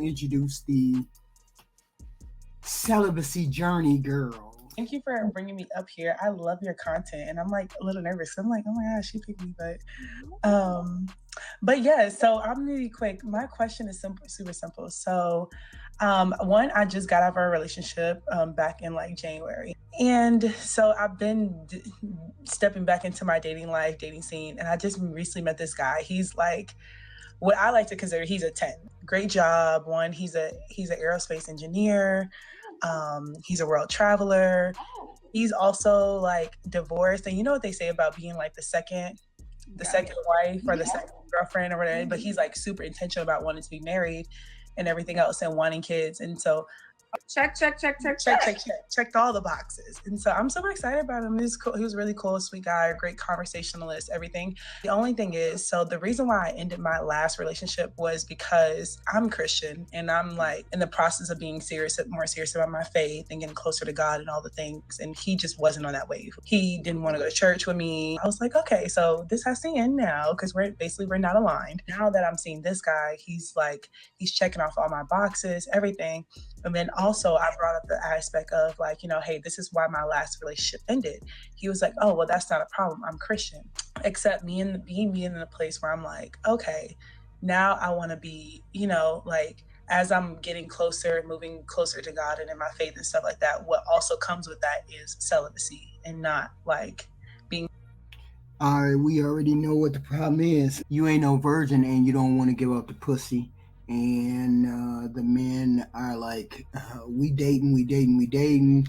introduce the celibacy journey girl. Thank you for bringing me up here. I love your content, and I'm like a little nervous. I'm like, oh my gosh, she picked me, um, but yeah. So I'm really quick. My question is simple, super simple. So, one, I just got out of a relationship back in like January, and so I've been stepping back into my dating life, dating scene, and I just recently met this guy. He's like what I like to consider he's a 10. Great job. One, he's an aerospace engineer. He's a world traveler. He's also like divorced. And you know what they say about being like the second wife or the second girlfriend or whatever, but he's like super intentional about wanting to be married and everything else and wanting kids. And so checked all the boxes. And so I'm super excited about him. He was cool. He was really cool, sweet guy, great conversationalist, everything. The only thing is, so the reason why I ended my last relationship was because I'm Christian and I'm like in the process of being more serious about my faith and getting closer to God and all the things. And he just wasn't on that wave. He didn't want to go to church with me. I was like, okay, so this has to end now because we're not aligned. Now that I'm seeing this guy, he's checking off all my boxes, everything. And then also I brought up the aspect of like, hey, this is why my last relationship ended. He was like, oh, well, that's not a problem. I'm Christian. Except being in a place where I'm like, okay, now I want to be, like as I'm getting closer, moving closer to God and in my faith and stuff like that, what also comes with that is celibacy and not like being. All right, we already know what the problem is. You ain't no virgin and you don't want to give up the pussy. And the men are like, we dating.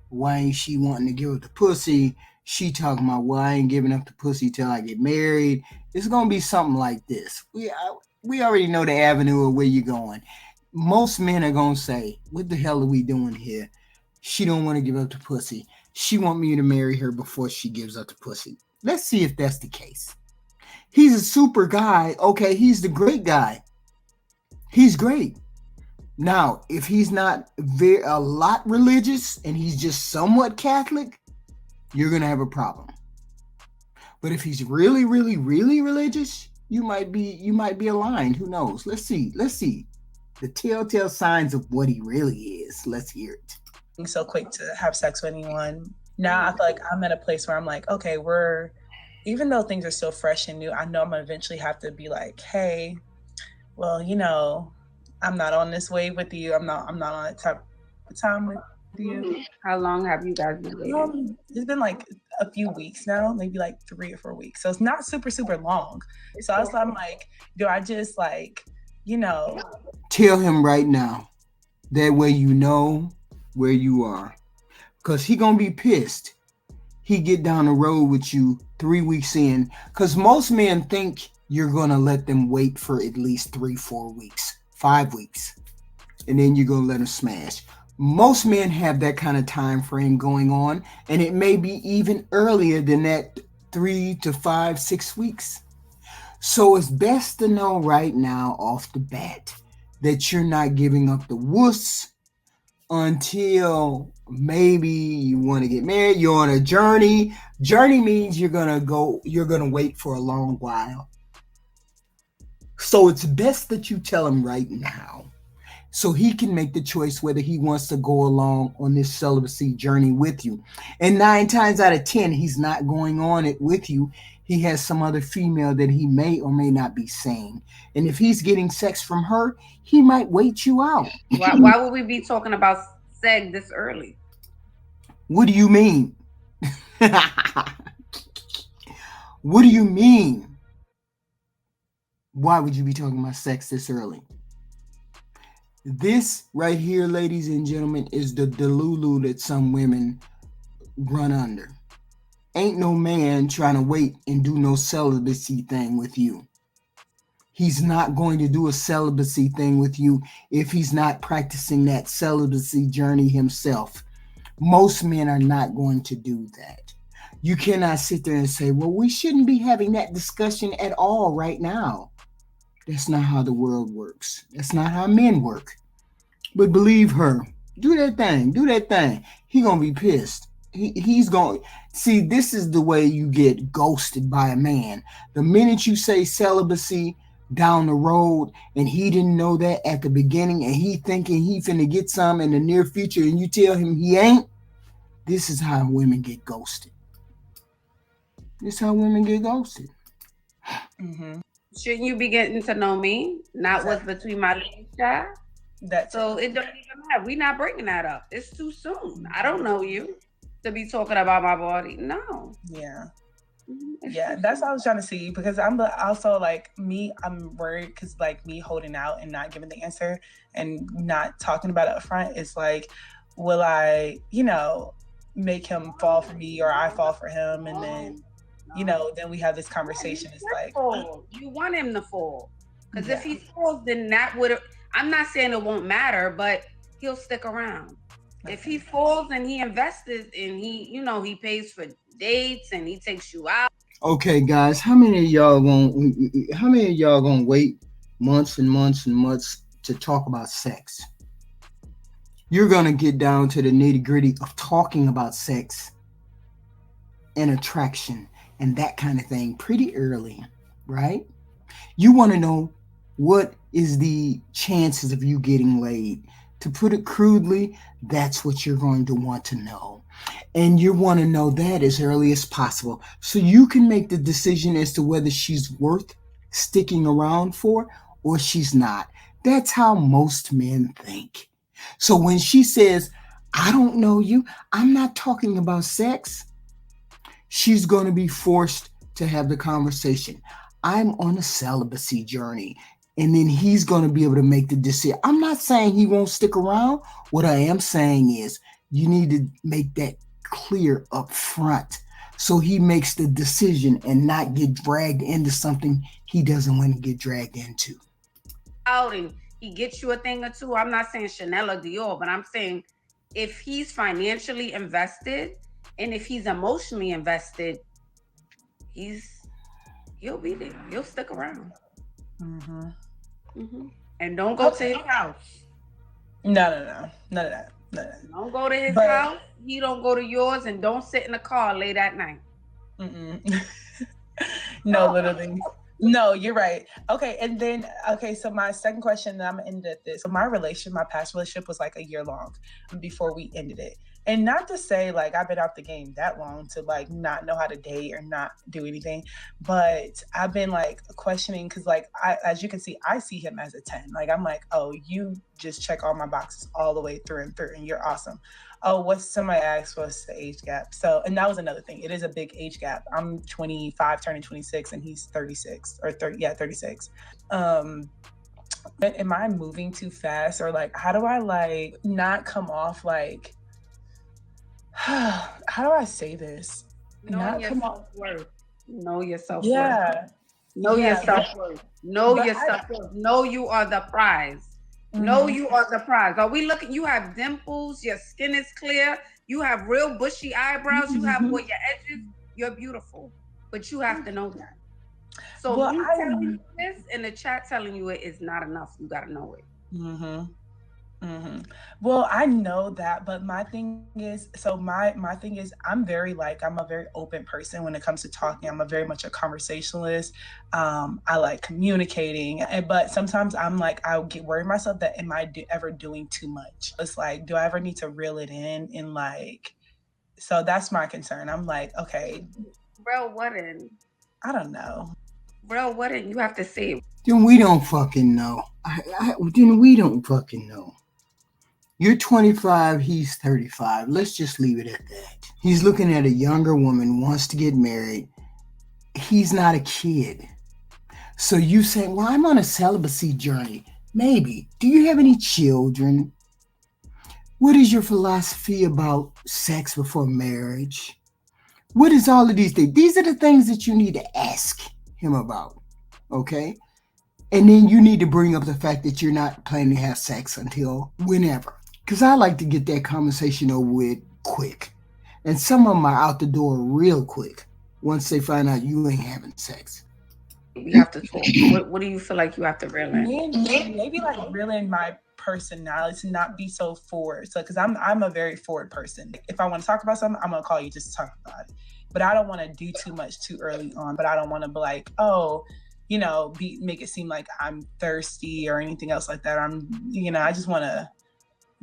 Why ain't she wanting to give up the pussy? She talking about, well, I ain't giving up the pussy till I get married. It's going to be something like this. We already know the avenue of where you're going. Most men are going to say, what the hell are we doing here? She don't want to give up the pussy. She want me to marry her before she gives up the pussy. Let's see if that's the case. He's a super guy. Okay, he's the great guy. He's great. Now, if he's not a lot religious and he's just somewhat Catholic, you're going to have a problem. But if he's really, really, really religious, you might be aligned. Who knows? Let's see. The telltale signs of what he really is. Let's hear it. So quick to have sex with anyone. Now I feel like I'm at a place where I'm like, okay, even though things are still fresh and new, I know I'm going to eventually have to be like, hey, well, I'm not on this wave with you. I'm not on that type of time with you. How long have you guys been dating? It's been like a few weeks now, maybe like 3 or 4 weeks. So it's not super, super long. So I'm like, do I just like, Tell him right now. That way you know where you are. Because he going to be pissed. He get down the road with you 3 weeks in. Because most men think you're going to let them wait for at least 3, 4 weeks, 5 weeks. And then you're going to let them smash. Most men have that kind of time frame going on. And it may be even earlier than that 3 to 5, 6 weeks. So it's best to know right now off the bat that you're not giving up the wuss until maybe you want to get married. You're on a journey. Journey means you're going to wait for a long while. So it's best that you tell him right now so he can make the choice whether he wants to go along on this celibacy journey with you. And 9 times out of 10, he's not going on it with you. He has some other female that he may or may not be seeing. And if he's getting sex from her, he might wait you out. Why would we be talking about sex this early? What do you mean? What do you mean? Why would you be talking about sex this early? This right here, ladies and gentlemen, is the delulu that some women run under. Ain't no man trying to wait and do no celibacy thing with you. He's not going to do a celibacy thing with you if he's not practicing that celibacy journey himself. Most men are not going to do that. You cannot sit there and say, well, we shouldn't be having that discussion at all right now. That's not how the world works. That's not how men work. But believe her, do that thing. He gonna be pissed. He's going to see, this is the way you get ghosted by a man. The minute you say celibacy, down the road and he didn't know that at the beginning and he thinking he finna get some in the near future and you tell him he ain't, this is how women get ghosted. This is how women get ghosted. Mm-hmm. Shouldn't you be getting to know me? Not what's between my legs, child. So it don't even matter. We're not bringing that up. It's too soon. I don't know you to be talking about my body. No. Yeah. It's Yeah, that's what I was trying to see, because I'm also like me, I'm worried because like me holding out and not giving the answer and not talking about it up front is like, will I, make him fall for me or I fall for him, and then then we have this conversation. It's like, you want him to fall, because if he falls, then that would. I'm not saying it won't matter, but he'll stick around. Okay. If he falls and he invested and he pays for dates and he takes you out. Okay, guys, how many of y'all gonna wait months and months and months to talk about sex? You're gonna get down to the nitty-gritty of talking about sex and attraction and that kind of thing pretty early, right? You want to know what is the chances of you getting laid. To put it crudely, that's what you're going to want to know. And you want to know that as early as possible so you can make the decision as to whether she's worth sticking around for or she's not. That's how most men think. So when she says, I don't know you, I'm not talking about sex, she's going to be forced to have the conversation. I'm on a celibacy journey. And then he's going to be able to make the decision. I'm not saying he won't stick around. What I am saying is you need to make that clear up front so he makes the decision and not get dragged into something he doesn't want to get dragged into. Outing. He gets you a thing or two. I'm not saying Chanel or Dior, but I'm saying if he's financially invested and if he's emotionally invested, he'll be there. He'll stick around. Mm-hmm. Mm-hmm. And don't go to his house. No. None of that. Don't go to his house. He don't go to yours, and don't sit in the car late at night. No, literally. No, you're right. Okay, and then so my second question, and I'm gonna end at this. So my past relationship was like a year long before we ended it. And not to say like I've been out the game that long to like not know how to date or not do anything, but I've been like questioning because like as you can see, I see him as a 10. Like I'm like, oh, you just check all my boxes all the way through and through, and you're awesome. Oh, somebody asked what's the age gap? So, and that was another thing. It is a big age gap. I'm 25, turning 26, and he's 36 or 30. Yeah, 36. But am I moving too fast, or like how do I like not come off like? How do I say this? Know your self-worth. Know your self-worth. Yeah. Know your self-worth. Know your self-worth. Know you are the prize. Mm-hmm. Know you are the prize. Are we looking? You have dimples. Your skin is clear. You have real bushy eyebrows. You have all your edges. You're beautiful. But you have to know that. So me telling you this and the chat telling you it is not enough. You got to know it. Mm-hmm. Mm-hmm. Well, I know that, but my thing is, my thing is, I'm a very open person when it comes to talking. I'm very much a conversationalist. I like communicating, but sometimes I'm like, I'll get worried myself that am I ever doing too much? It's like, do I ever need to reel it in? And like, so that's my concern. I'm like, okay. Bro, what in? I don't know. Bro, what in? You have to say it. Then we don't fucking know. Then we don't fucking know. You're 25, he's 35. Let's just leave it at that. He's looking at a younger woman, wants to get married. He's not a kid. So you say, well, I'm on a celibacy journey. Maybe. Do you have any children? What is your philosophy about sex before marriage? What is all of these things? These are the things that you need to ask him about. Okay? And then you need to bring up the fact that you're not planning to have sex until whenever. Because I like to get that conversation over with quick. And some of them are out the door real quick once they find out you ain't having sex. We have to talk. What do you feel like you have to reel in? Maybe like reel in my personality to not be so forward. So because I'm a very forward person. If I want to talk about something, I'm gonna call you just to talk about it. But I don't want to do too much too early on. But I don't want to be like, oh, make it seem like I'm thirsty or anything else like that. I just want to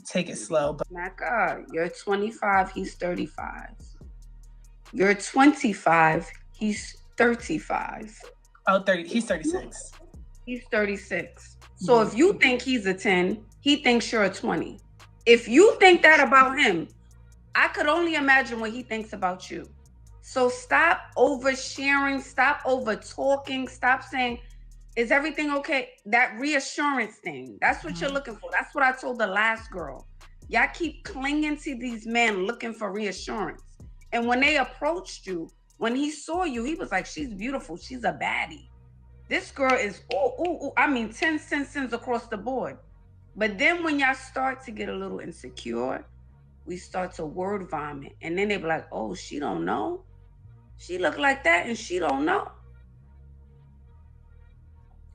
take it slow. But Mecca, you're 25, he's 35. You're 25, he's 35. Oh, 30, he's 36. He's 36. So if you think he's a 10, he thinks you're a 20. If you think that about him, I could only imagine what he thinks about you. So stop oversharing, stop over talking, stop saying, is everything okay? That reassurance thing, that's what you're looking for. That's what I told the last girl. Y'all keep clinging to these men looking for reassurance. And when they approached you, when he saw you, he was like, she's beautiful, she's a baddie. This girl is, 10 sins across the board. But then when y'all start to get a little insecure, we start to word vomit. And then they be like, oh, she don't know. She look like that and she don't know.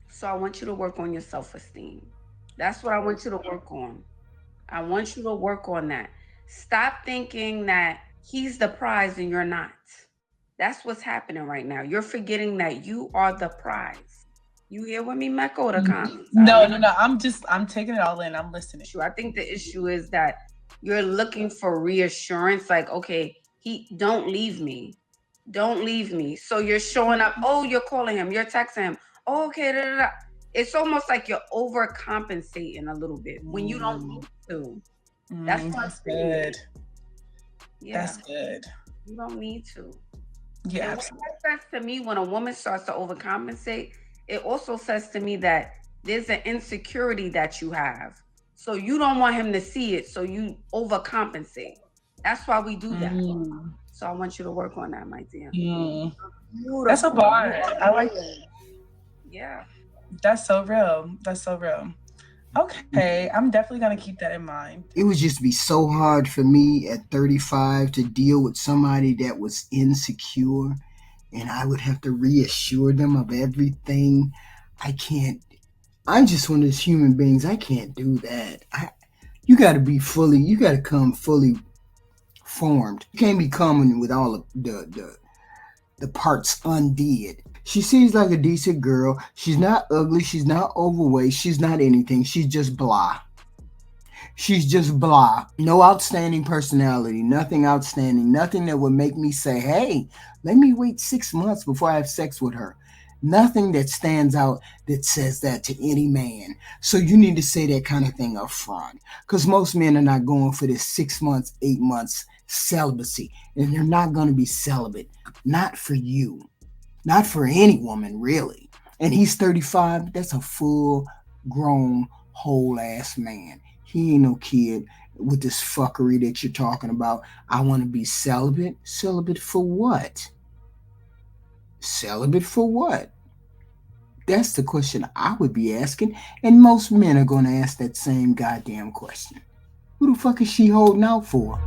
So I want you to work on your self-esteem. That's what I want you to work on. I want you to work on that. Stop thinking that he's the prize and you're not. That's what's happening right now. You're forgetting that you are the prize. You here with me, Mecca, or the comments? No. I'm taking it all in. I'm listening. I think the issue is that you're looking for reassurance. Like, okay, don't leave me. Don't leave me. So you're showing up. Oh, you're calling him. You're texting him. Oh, okay. Da, da, da. It's almost like you're overcompensating a little bit when you don't need to. That's good. Yeah. That's good. You don't need to. Yeah. And what that says to me, when a woman starts to overcompensate, it also says to me that there's an insecurity that you have. So you don't want him to see it. So you overcompensate. That's why we do that. So I want you to work on that, my dear. That's a bar. I like it. Yeah. That's so real. Okay. I'm definitely going to keep that in mind. It would just be so hard for me at 35 to deal with somebody that was insecure, and I would have to reassure them of everything. I'm just one of those human beings. I can't do that. You got to come fully formed. You can't be coming with all of the parts undid. She seems like a decent girl. She's not ugly. She's not overweight. She's not anything. She's just blah. No outstanding personality. Nothing outstanding. Nothing that would make me say, hey, let me wait 6 months before I have sex with her. Nothing that stands out that says that to any man. So you need to say that kind of thing up front. Because most men are not going for this 6 months, 8 months celibacy. And they're not going to be celibate. Not for you. Not for any woman, really. And he's 35. That's a full-grown, whole-ass man. He ain't no kid with this fuckery that you're talking about. I want to be celibate. Celibate for what? Celibate for what? That's the question I would be asking. And most men are going to ask that same goddamn question. Who the fuck is she holding out for?